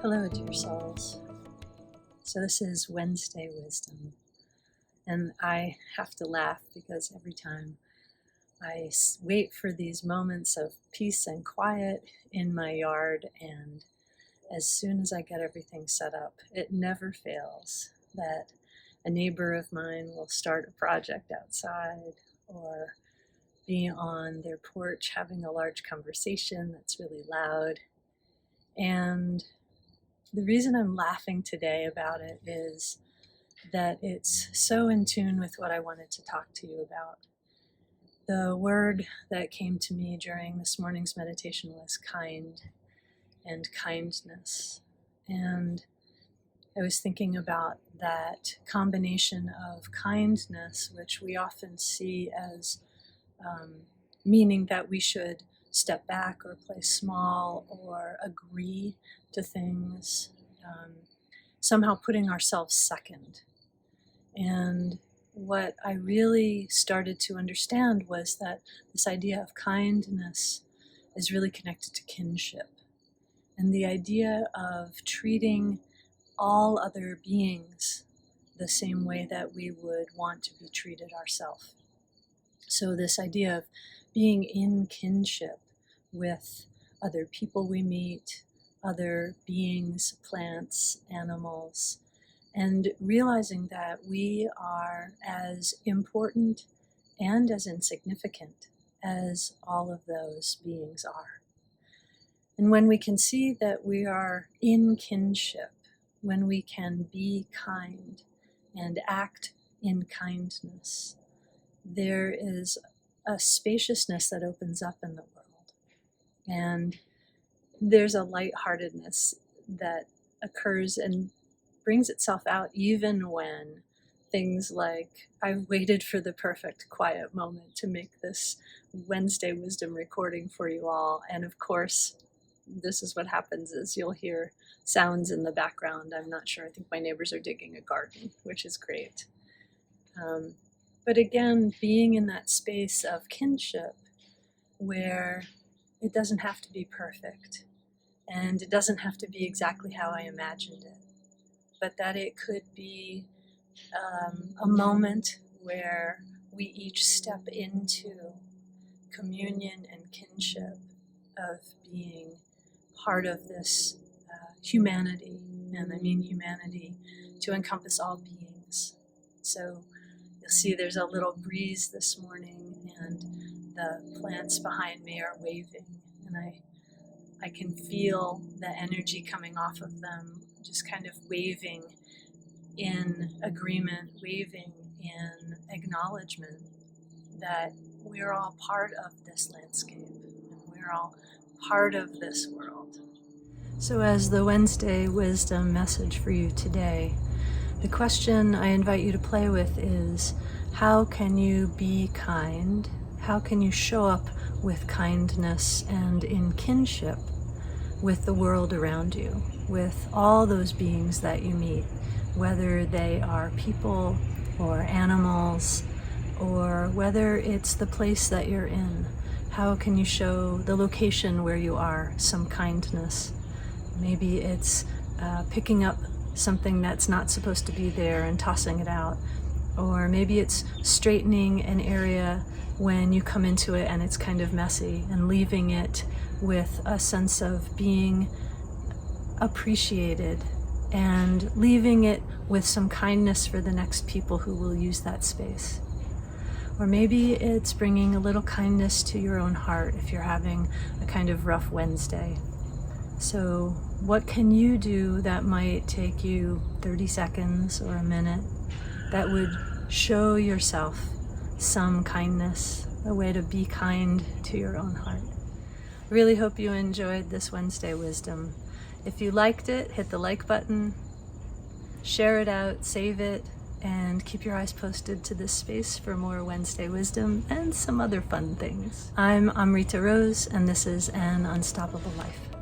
Hello, dear souls. So this is Wednesday Wisdom, and I have to laugh because every time I wait for these moments of peace and quiet in my yard, and as soon as I get everything set up, it never fails that a neighbor of mine will start a project outside or be on their porch having a large conversation that's really loud. And the reason I'm laughing today about it is that it's so in tune with what I wanted to talk to you about. The word that came to me during this morning's meditation was kind and kindness. And I was thinking about that combination of kindness, which we often see as meaning that we should step back or play small or agree to things, somehow putting ourselves second. And what I really started to understand was that this idea of kindness is really connected to kinship, and the idea of treating all other beings the same way that we would want to be treated ourselves. So this idea of being in kinship with other people we meet, other beings, plants, animals, and realizing that we are as important and as insignificant as all of those beings are. And when we can see that we are in kinship, when we can be kind and act in kindness, there is a spaciousness that opens up in the world. And there's a lightheartedness that occurs and brings itself out even when things like, I've waited for the perfect quiet moment to make this Wednesday Wisdom recording for you all. And of course, this is what happens is you'll hear sounds in the background. I'm not sure. I think my neighbors are digging a garden, which is great. But again, being in that space of kinship where it doesn't have to be perfect and it doesn't have to be exactly how I imagined it, but that it could be a moment where we each step into communion and kinship of being part of this humanity, and I mean humanity to encompass all beings. So you'll see there's a little breeze this morning, and the plants behind me are waving, and I can feel the energy coming off of them, just kind of waving in agreement, waving in acknowledgement that we're all part of this landscape, and we're all part of this world. So as the Wednesday Wisdom message for you today, the question I invite you to play with is, how can you be kind? How can you show up with kindness and in kinship with the world around you, with all those beings that you meet, whether they are people or animals, or whether it's the place that you're in? How can you show the location where you are some kindness? Maybe it's picking up something that's not supposed to be there and tossing it out. Or maybe it's straightening an area when you come into it and it's kind of messy, and leaving it with a sense of being appreciated and leaving it with some kindness for the next people who will use that space. Or maybe it's bringing a little kindness to your own heart if you're having a kind of rough Wednesday. So what can you do that might take you 30 seconds or a minute that would show yourself some kindness, a way to be kind to your own heart? I really hope you enjoyed this Wednesday Wisdom. If you liked it, hit the like button, share it out, save it, and keep your eyes posted to this space for more Wednesday Wisdom and some other fun things. I'm Amrita Rose, and this is An Unstoppable Life.